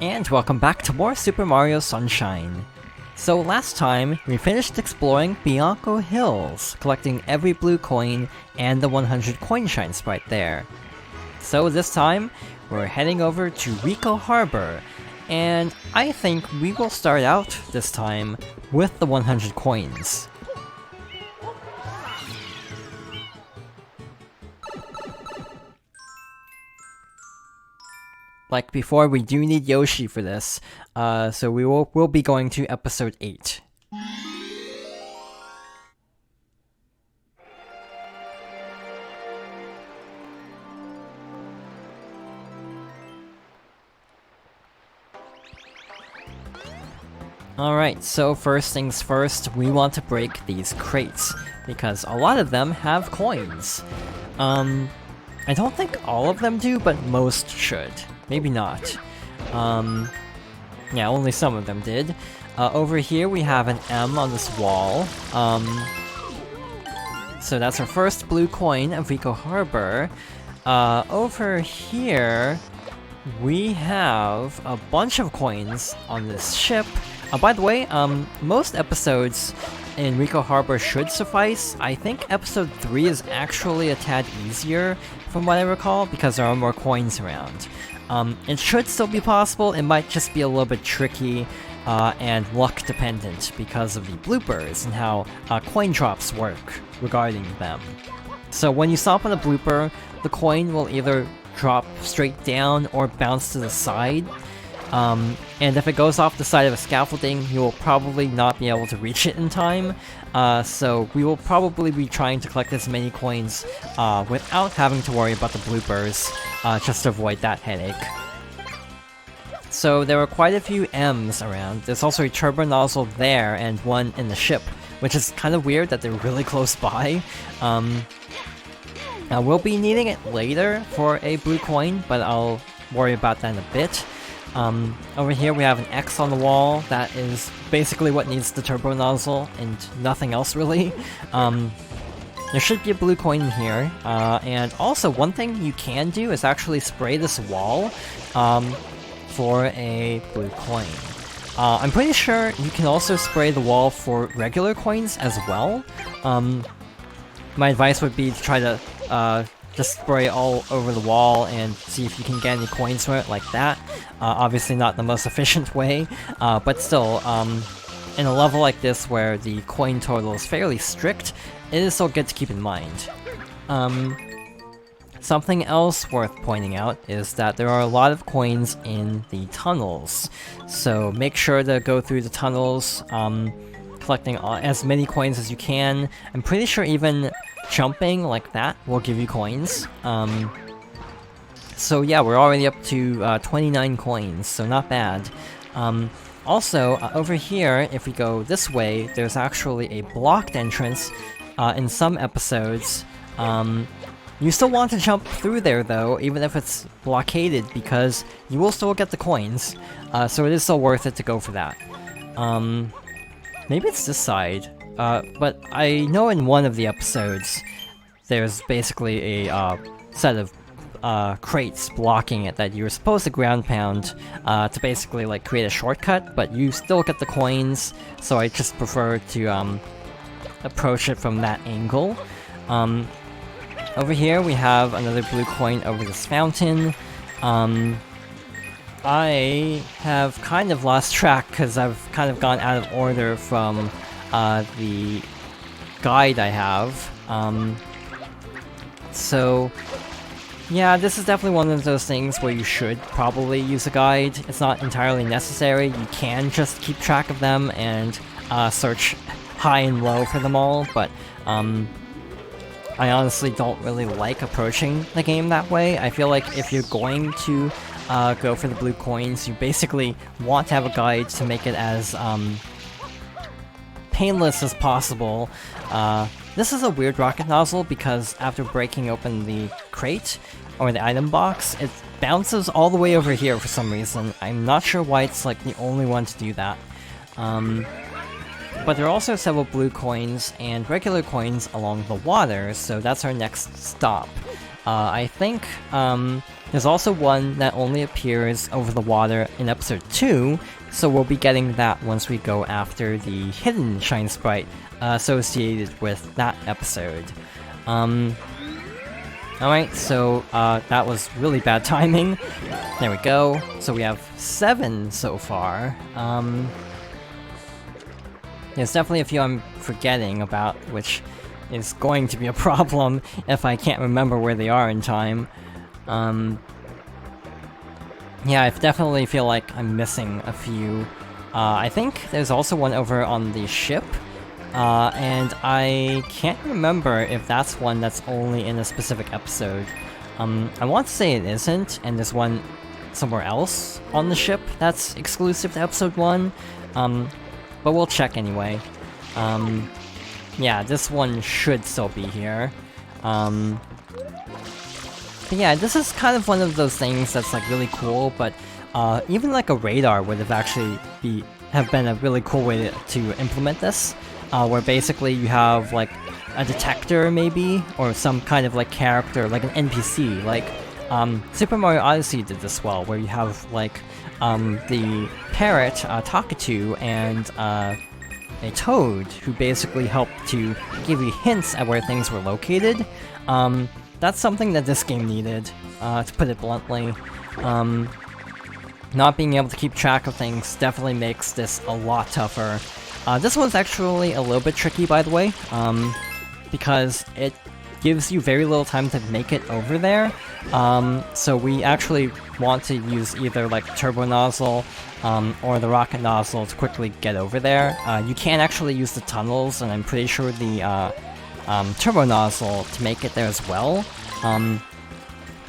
And welcome back to more Super Mario Sunshine. So last time, we finished exploring Bianco Hills, collecting every blue coin and the 100 coin shine sprite there. So this time, we're heading over to Ricco Harbor, and I think we will start out this time with the 100 coins. Like before, we do need Yoshi for this, so we'll be going to episode 8. Alright, so first things first, we want to break these crates, because a lot of them have coins. I don't think all of them do, but most should. Maybe not. Yeah, only some of them did. Over here we have an M on this wall. So that's our first blue coin of Ricco Harbor. Over here, we have a bunch of coins on this ship. By the way, most episodes in Ricco Harbor should suffice. I think episode 3 is actually a tad easier, from what I recall, because there are more coins around. It should still be possible, it might just be a little bit tricky and luck dependent because of the bloopers and how coin drops work regarding them. So when you stop on a blooper, the coin will either drop straight down or bounce to the side. And if it goes off the side of a scaffolding, you will probably not be able to reach it in time. So we will probably be trying to collect as many coins without having to worry about the bloopers, just to avoid that headache. So there are quite a few M's around. There's also a turbo nozzle there and one in the ship, which is kind of weird that they're really close by. Now we'll be needing it later for a blue coin, but I'll worry about that in a bit. Over here we have an X on the wall. That is basically what needs the turbo nozzle and nothing else really. There should be a blue coin in here, and also one thing you can do is actually spray this wall for a blue coin. I'm pretty sure you can also spray the wall for regular coins as well. My advice would be to try to just spray all over the wall and see if you can get any coins from it like that. Obviously not the most efficient way, but still, in a level like this where the coin total is fairly strict, it is still good to keep in mind. Something else worth pointing out is that there are a lot of coins in the tunnels, so make sure to go through the tunnels, collecting as many coins as you can. I'm pretty sure even jumping like that will give you coins. So yeah, we're already up to 29 coins, so not bad. Also, over here, if we go this way, there's actually a blocked entrance in some episodes. You still want to jump through there though, even if it's blockaded, because you will still get the coins, so it is still worth it to go for that. Maybe it's this side, but I know in one of the episodes there's basically a set of crates blocking it that you're supposed to ground pound to basically like create a shortcut, but you still get the coins, so I just prefer to approach it from that angle. Over here we have another blue coin over this fountain. I have kind of lost track because I've kind of gone out of order from the guide I have. So yeah, this is definitely one of those things where you should probably use a guide. It's not entirely necessary. You can just keep track of them and search high and low for them all, but I honestly don't really like approaching the game that way. I feel like if you're going to go for the blue coins, you basically want to have a guide to make it as painless as possible. This is a weird rocket nozzle because after breaking open the crate, or the item box, it bounces all the way over here for some reason. I'm not sure why it's like the only one to do that. But there are also several blue coins and regular coins along the water, so that's our next stop. I think there's also one that only appears over the water in episode 2, so we'll be getting that once we go after the hidden Shine Sprite associated with that episode. Alright, so that was really bad timing. There we go. So we have 7 so far. There's definitely a few I'm forgetting about, which is going to be a problem if I can't remember where they are in time. Yeah, I definitely feel like I'm missing a few. I think there's also one over on the ship, and I can't remember if that's one that's only in a specific episode. I want to say it isn't, and there's one somewhere else on the ship that's exclusive to episode 1, but we'll check anyway. Yeah, this one should still be here. But yeah, this is kind of one of those things that's like really cool, but even like a radar would have been a really cool way to implement this, where basically you have like a detector maybe, or some kind of like character, like an NPC, like Super Mario Odyssey did this well, where you have like the parrot Takatu and a toad who basically help to give you hints at where things were located. That's something that this game needed, to put it bluntly. Not being able to keep track of things definitely makes this a lot tougher. This one's actually a little bit tricky, by the way, because it gives you very little time to make it over there. So we actually want to use either like turbo nozzle or the rocket nozzle to quickly get over there. You can actually use the tunnels, and I'm pretty sure the turbo nozzle to make it there as well.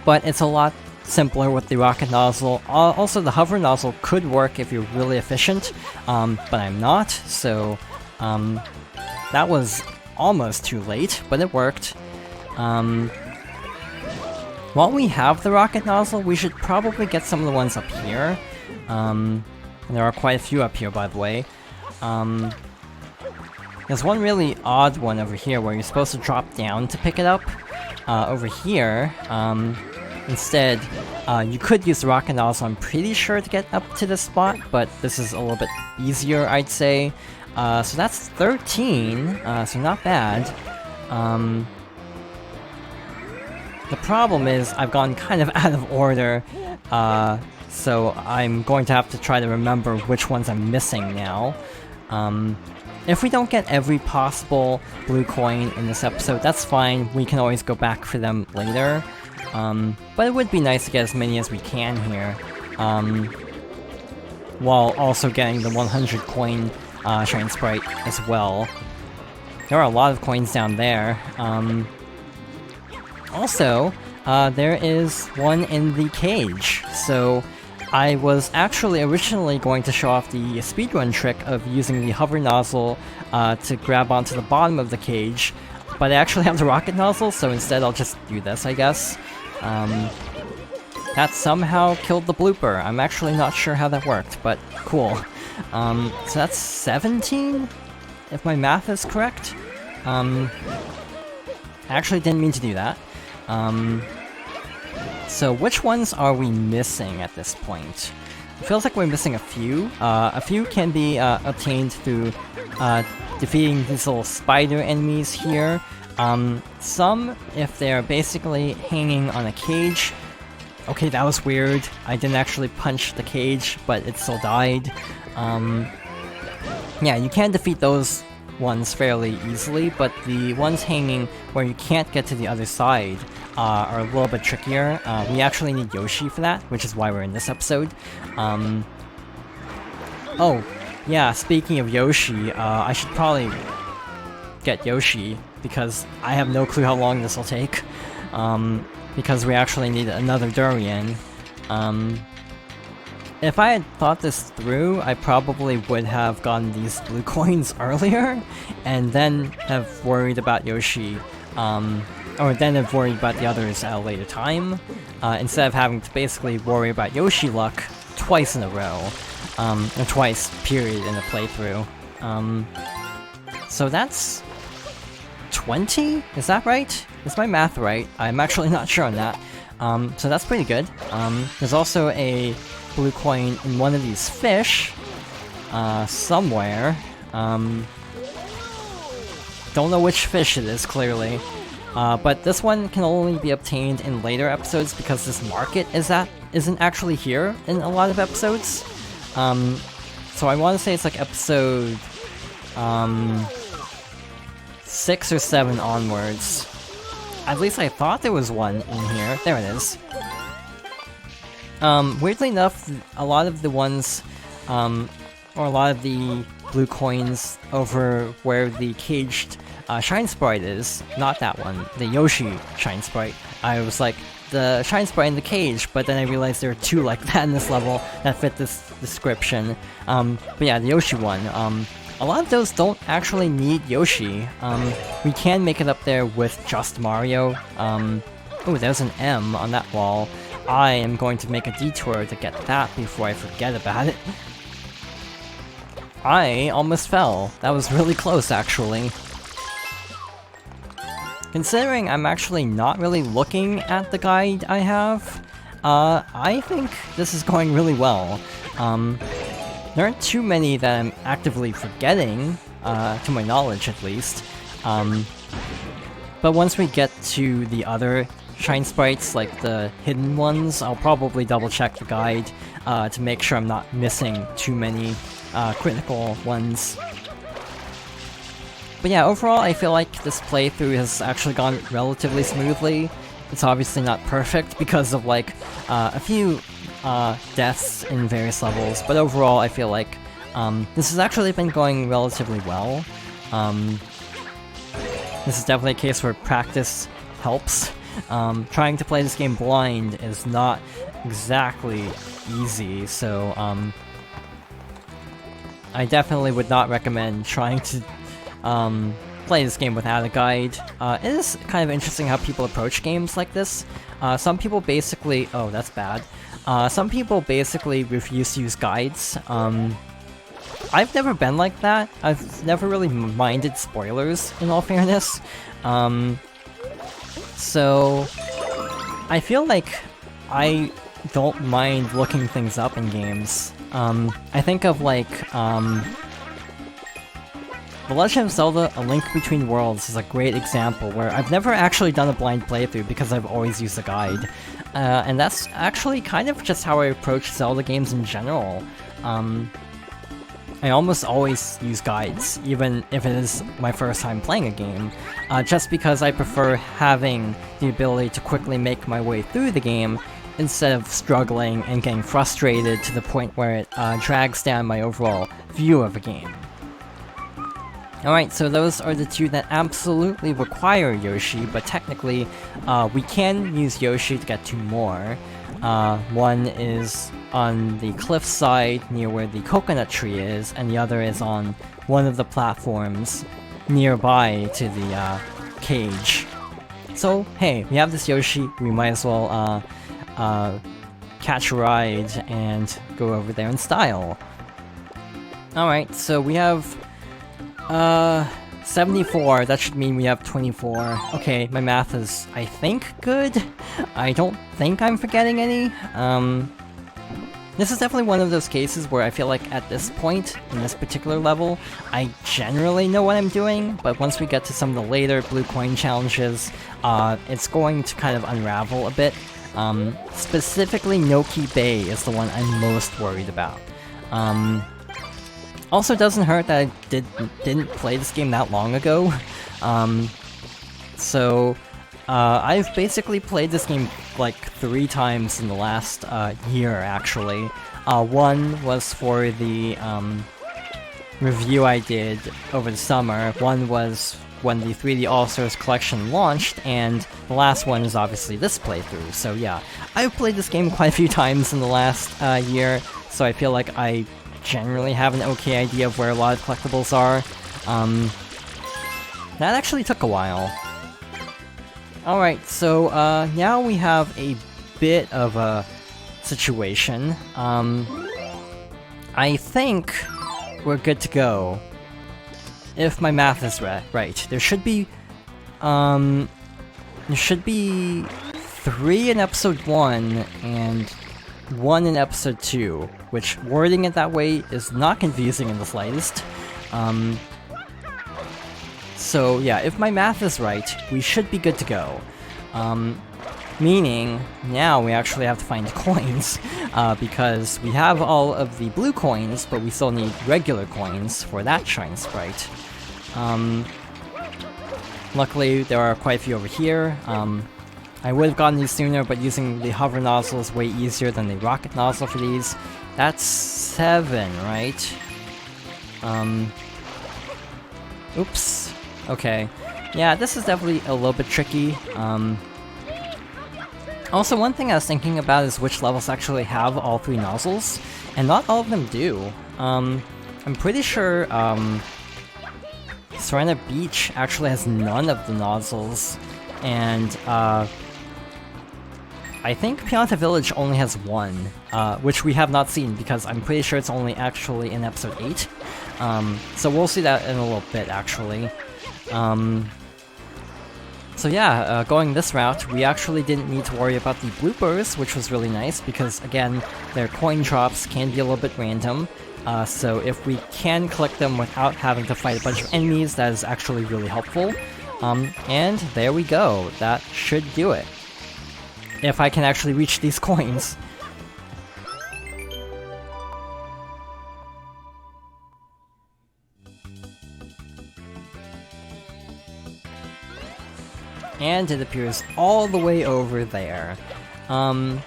But it's a lot simpler with the rocket nozzle. Also, the hover nozzle could work if you're really efficient, but I'm not, so that was almost too late, but it worked. While we have the rocket nozzle, we should probably get some of the ones up here. And there are quite a few up here, by the way. There's one really odd one over here where you're supposed to drop down to pick it up. Over here, instead, you could use the rocket nozzle, I'm pretty sure, to get up to this spot, but this is a little bit easier, I'd say. So that's 13, so not bad. The problem is I've gone kind of out of order, so I'm going to have to try to remember which ones I'm missing now. If we don't get every possible blue coin in this episode, that's fine, we can always go back for them later. But it would be nice to get as many as we can here, while also getting the 100 coin Shine Sprite as well. There are a lot of coins down there. Also, there is one in the cage, so I was actually originally going to show off the speedrun trick of using the hover nozzle to grab onto the bottom of the cage, but I actually have the rocket nozzle, so instead I'll just do this, I guess. That somehow killed the blooper. I'm actually not sure how that worked, but cool. So that's 17, if my math is correct. I actually didn't mean to do that. So which ones are we missing at this point? It feels like we're missing a few. A few can be obtained through defeating these little spider enemies here. Some, if they're basically hanging on a cage. Okay, that was weird. I didn't actually punch the cage, but it still died. Yeah, you can defeat those ones fairly easily, but the ones hanging where you can't get to the other side are a little bit trickier. We actually need Yoshi for that, which is why we're in this episode. Oh, yeah, speaking of Yoshi, I should probably get Yoshi, because I have no clue how long this will take. Because we actually need another durian. If I had thought this through, I probably would have gotten these blue coins earlier, and then have worried about Yoshi, or then have worried about the others at a later time, instead of having to basically worry about Yoshi luck twice in a row, or twice, period, in a playthrough. So that's 20? Is that right? Is my math right? I'm actually not sure on that. So that's pretty good. There's also a blue coin in one of these fish. Somewhere. Don't know which fish it is, clearly. But this one can only be obtained in later episodes because this market isn't actually here in a lot of episodes. So I want to say it's like episode 6 or 7 onwards. At least I thought there was one in here. There it is. Weirdly enough, a lot of the ones, or a lot of the blue coins over where the caged Shine Sprite is, not that one, the Yoshi Shine Sprite. I was like, the Shine Sprite in the cage, but then I realized there are 2 like that in this level that fit this description. But yeah, the Yoshi one, a lot of those don't actually need Yoshi. We can make it up there with just Mario. Oh, there's an M on that wall. I am going to make a detour to get that before I forget about it. I almost fell. That was really close, actually. Considering I'm actually not really looking at the guide I have, I think this is going really well. There aren't too many that I'm actively forgetting, to my knowledge at least. But once we get to the other Shine Sprites, like the hidden ones, I'll probably double check the guide to make sure I'm not missing too many critical ones. But yeah, overall I feel like this playthrough has actually gone relatively smoothly. It's obviously not perfect because of like a few deaths in various levels, but overall I feel like this has actually been going relatively well. This is definitely a case where practice helps. Trying to play this game blind is not exactly easy, so I definitely would not recommend trying to play this game without a guide. It is kind of interesting how people approach games like this. Some people basically... oh, that's bad. Some people basically refuse to use guides. I've never been like that. I've never really minded spoilers, in all fairness. So I feel like I don't mind looking things up in games. I think of like, The Legend of Zelda: A Link Between Worlds is a great example where I've never actually done a blind playthrough because I've always used a guide. And that's actually kind of just how I approach Zelda games in general. I almost always use guides, even if it is my first time playing a game, just because I prefer having the ability to quickly make my way through the game instead of struggling and getting frustrated to the point where it drags down my overall view of a game. Alright, so those are the 2 that absolutely require Yoshi, but technically we can use Yoshi to get 2 more. One is on the cliff side near where the coconut tree is, and the other is on one of the platforms nearby to the cage. So hey, we have this Yoshi, we might as well catch a ride and go over there in style. Alright, so we have 74, that should mean we have 24. Okay, my math is, I think, good? I don't think I'm forgetting any. This is definitely one of those cases where I feel like at this point, in this particular level, I generally know what I'm doing, but once we get to some of the later blue coin challenges, it's going to kind of unravel a bit. Specifically, Noki Bay is the one I'm most worried about. Also, doesn't hurt that I didn't play this game that long ago. I've basically played this game like 3 times in the last year, actually. One was for the review I did over the summer, one was when the 3D All-Stars collection launched, and the last one is obviously this playthrough. So yeah, I've played this game quite a few times in the last year, so I feel like I generally have an okay idea of where a lot of collectibles are. That actually took a while. Alright, so now we have a bit of a situation. I think we're good to go. If my math is right. There should be there should be 3 in episode 1 and 1 in episode 2, which wording it that way is not confusing in the slightest. So yeah, if my math is right, we should be good to go. Meaning, now we actually have to find coins, because we have all of the blue coins, but we still need regular coins for that Shine Sprite. Luckily, there are quite a few over here. I would have gotten these sooner, but using the hover nozzle is way easier than the rocket nozzle for these. That's 7, right? Oops. Okay. Yeah, this is definitely a little bit tricky. Also, one thing I was thinking about is which levels actually have all 3 nozzles, and not all of them do. I'm pretty sure, Serena Beach actually has none of the nozzles, and, I think Pianta Village only has 1, which we have not seen because I'm pretty sure it's only actually in episode 8. So we'll see that in a little bit, actually. So yeah, going this route, we actually didn't need to worry about the bloopers, which was really nice, because again, their coin drops can be a little bit random, so if we can collect them without having to fight a bunch of enemies, that is actually really helpful. And there we go, that should do it. If I can actually reach these coins. And it appears all the way over there. But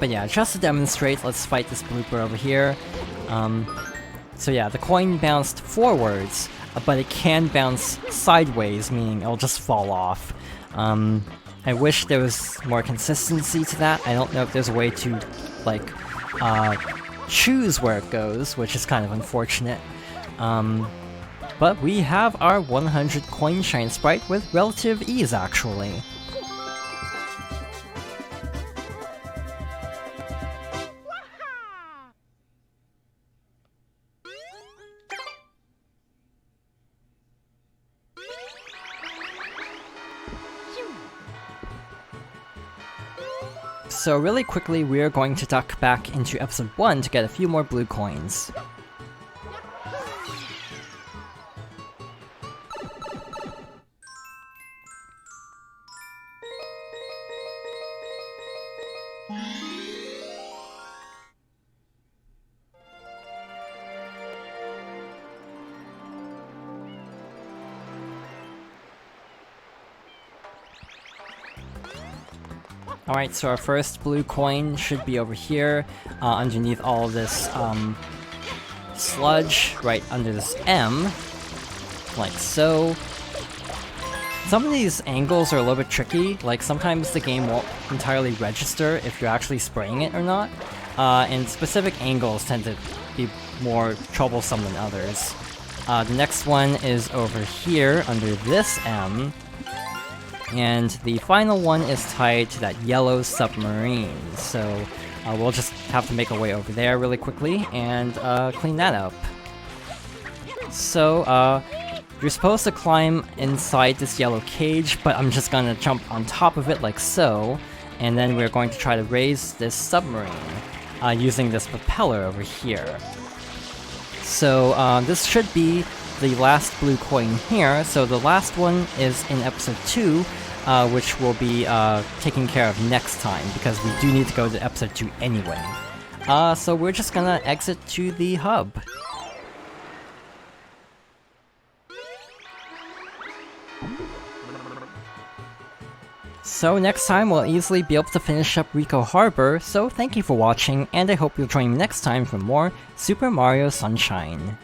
yeah, just to demonstrate, let's fight this blooper over here. So yeah, the coin bounced forwards, but it can bounce sideways, meaning it'll just fall off. I wish there was more consistency to that. I don't know if there's a way to, like, choose where it goes, which is kind of unfortunate. But we have our 100 coin Shine Sprite with relative ease, actually. So really quickly, we are going to duck back into episode 1 to get a few more blue coins. Alright, so our first blue coin should be over here, underneath all of this, sludge, right under this M, like so. Some of these angles are a little bit tricky, like sometimes the game won't entirely register if you're actually spraying it or not, and specific angles tend to be more troublesome than others. The next one is over here, under this M, and the final one is tied to that yellow submarine, so we'll just have to make our way over there really quickly and clean that up. So, you're supposed to climb inside this yellow cage, but I'm just gonna jump on top of it like so, and then we're going to try to raise this submarine using this propeller over here. So, this should be the last blue coin here, so the last one is in episode 2, which we'll be taking care of next time, because we do need to go to episode 2 anyway. So we're just gonna exit to the hub. So next time we'll easily be able to finish up Ricco Harbor, so thank you for watching, and I hope you'll join me next time for more Super Mario Sunshine.